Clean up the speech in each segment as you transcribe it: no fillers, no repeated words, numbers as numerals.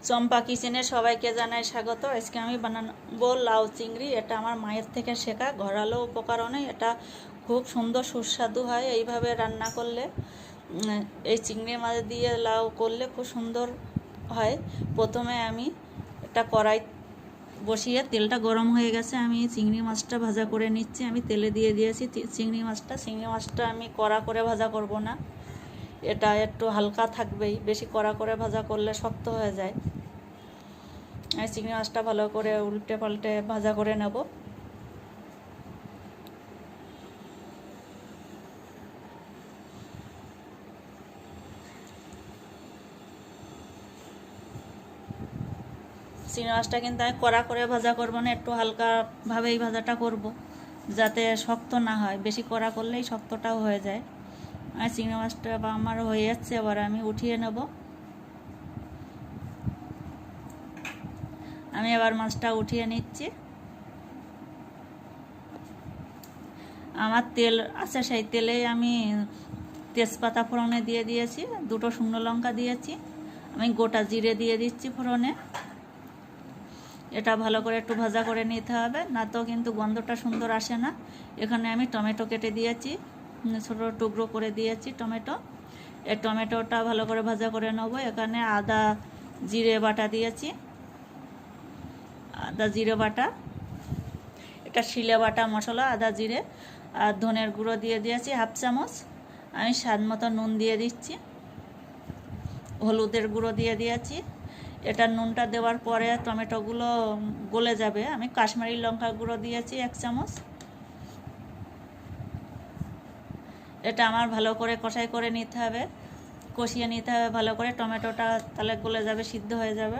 চম্পা কিচেনে সবাইকে জানাই স্বাগত। আজকে আমি বানাবো লাউ চিংড়ি। এটা আমার মায়ের থেকে শেখা ঘরালো উপকরণে। এটা খুব সুন্দর সুস্বাদু হয় এইভাবে রান্না করলে। এই চিংড়ি মাছ দিয়ে লাউ করলে খুব সুন্দর হয়। প্রথমে আমি একটা কড়াই বসিয়ে তেলটা গরম হয়ে গেছে, আমি চিংড়ি মাছটা ভাজা করে নিচ্ছি। আমি তেলে দিয়ে দিয়েছি চিংড়ি মাছটা আমি কড়া করে ভাজা করব না, এটা একটু হালকা থাকবেই। বেশি কড়া করে ভাজা করলে শক্ত হয়ে যায়। আমি চিংড়ি মাছটা ভালো করে উল্টে পাল্টে ভাজা করে নেব। চিংড়ি মাছটা কিন্তু আমি কড়া করে ভাজা করব না, একটু হালকাভাবেই ভাজাটা করব, যাতে শক্ত না হয়। বেশি কড়া করলেই শক্তটাও হয়ে যায়। আর চিংড়ি মাছটা আমার হয়ে যাচ্ছে, এবার আমি উঠিয়ে নেব। আমি এবার মাছটা উঠিয়ে নিচ্ছি। আমার তেল আছে, সেই তেলেই আমি তেজপাতা ফোড়নে দিয়ে দিয়েছি, দুটো শুকনো লঙ্কা দিয়েছি। আমি গোটা জিরে দিয়ে দিচ্ছি ফোড়নে। এটা ভালো করে একটু ভাজা করে নিতে হবে, না তো কিন্তু গন্ধটা সুন্দর আসে না। এখানে আমি টমেটো কেটে দিয়েছি, ছোটো টুকরো করে দিয়েছি টমেটো। এই টমেটোটা ভালো করে ভাজা করে নেবো। এখানে আদা জিরে বাটা দিয়েছি, আদা জিরে বাটা। এটা শিলে বাটা মশলা, আদা জিরে আর ধনের গুঁড়ো দিয়ে দিয়েছি হাফ চামচ। আমি স্বাদ মতো নুন দিয়ে দিচ্ছি, হলুদের গুঁড়ো দিয়ে দিয়েছি। এটা নুনটা দেওয়ার পরে টমেটোগুলো গলে যাবে। আমি কাশ্মীরি লঙ্কার গুঁড়ো দিয়েছি 1 চামচ। এটা আমার ভালো করে কষাই করে নিতে হবে, কষিয়ে নিতে হবে ভালো করে। টমেটোটা তাহলে গলে যাবে, সিদ্ধ হয়ে যাবে।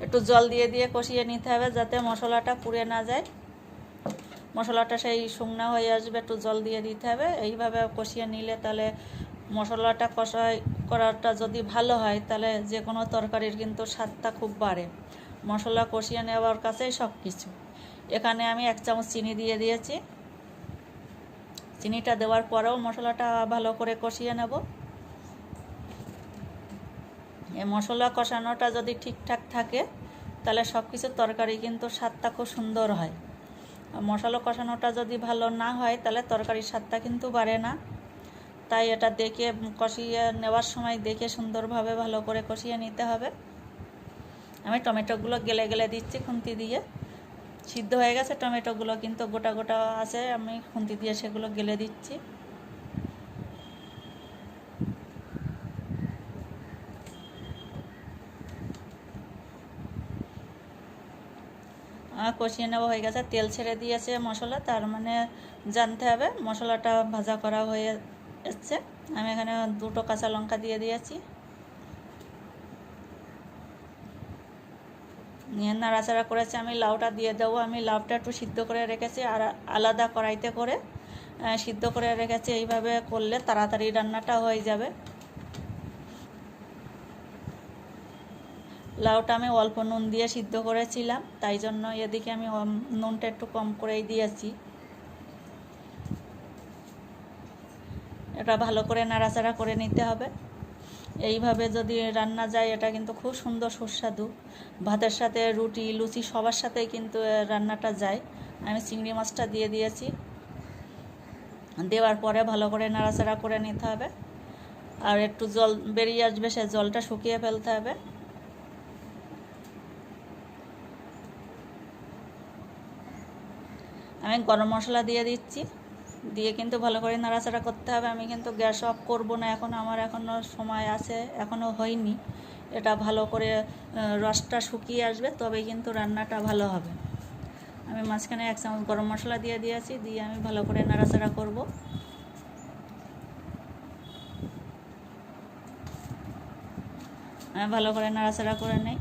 একটু জল দিয়ে দিয়ে কষিয়ে নিতে হবে, যাতে মশলাটা পুড়ে না যায়। মশলাটা সেই শুকনো হয়ে আসবে, একটু জল দিয়ে দিতে হবে। এইভাবে কষিয়ে নিলে তাহলে মশলাটা করাটা যদি ভালো হয়, তাহলে যে কোনো তরকারির কিন্তু স্বাদটা খুব বাড়ে। মশলা কষিয়ে নেওয়ার কাছেই সব কিছু। এখানে আমি 1 চামচ চিনি দিয়ে দিয়েছি। চিনিটা দেওয়ার পরেও মশলাটা ভালো করে কষিয়ে নেব। এই মশলা কষানোটা যদি ঠিকঠাক থাকে, তাহলে সব কিছু তরকারি কিন্তু স্বাদটা খুব সুন্দর হয়। মশলা কষানোটা যদি ভালো না হয়, তাহলে তরকারির স্বাদটা কিন্তু বাড়ে না। তাই এটা দেখে কষিয়ে নেওয়ার সময় দেখে সুন্দরভাবে ভালো করে কষিয়ে নিতে হবে। আমি টমেটোগুলো গেলে গেলে দিচ্ছি খুন্তি দিয়ে। সিদ্ধ হয়ে গেছে টমেটোগুলো, কিন্তু গোটা গোটা আছে, আমি খুন্তি দিয়ে সেগুলো গেলে দিচ্ছি। কষিয়ে নেওয়া হয়ে গেছে, তেল ছেড়ে দিয়েছে মশলা, তার মানে জানতে হবে মশলাটা ভাজা করা হয়ে এসছে। আমি এখানে 2টো কাঁচা লঙ্কা দিয়ে দিয়েছি। নিয়ে নাড়াচাড়া করেছি। আমি লাউটা দিয়ে দেবো। আমি লাউটা একটু সিদ্ধ করে রেখেছি, আর আলাদা কড়াইতে করে সিদ্ধ করে রেখেছি। এইভাবে করলে তাড়াতাড়ি রান্নাটা হয়ে যাবে। লাউটা আমি অল্প নুন দিয়ে সিদ্ধ করেছিলাম, তাই জন্য এদিকে আমি নুনটা একটু কম করেই দিয়েছি। এটা ভালো করে নাড়াচাড়া করে নিতে হবে। এইভাবে যদি রান্না যায়, এটা কিন্তু খুব সুন্দর সুস্বাদু। ভাতের সাথে, রুটি, লুচি সবার সাথেই কিন্তু রান্নাটা যায়। আমি চিংড়ি মাছটা দিয়ে দিয়েছি। দেওয়ার পরে ভালো করে নাড়াচাড়া করে নিতে হবে। আর একটু জল বেরিয়ে আসবে, সে জলটা শুকিয়ে ফেলতে হবে। আমি গরম মশলা দিয়ে দিচ্ছি, দিয়ে কিন্তু ভালো করে নাড়াচাড়া করতে হবে। আমি কিন্তু গ্যাস অফ করব না, আমার এখনও সময় আছে, এখনও হয়নি। এটা ভালো করে রসটা শুকিয়ে আসবে, তবেই কিন্তু রান্নাটা ভালো হবে। আমি মাঝখানে 1 চামচ গরম মশলা দিয়ে দিয়েছি, দিয়ে আমি ভালো করে নাড়াচাড়া করব। আমি ভালো করে নাড়াচাড়া করে নেই।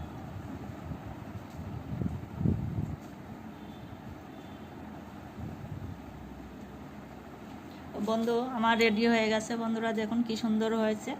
বন্ধু আমার রেডি হয়ে গেছে। বন্ধুরা দেখুন কি সুন্দর হয়েছে।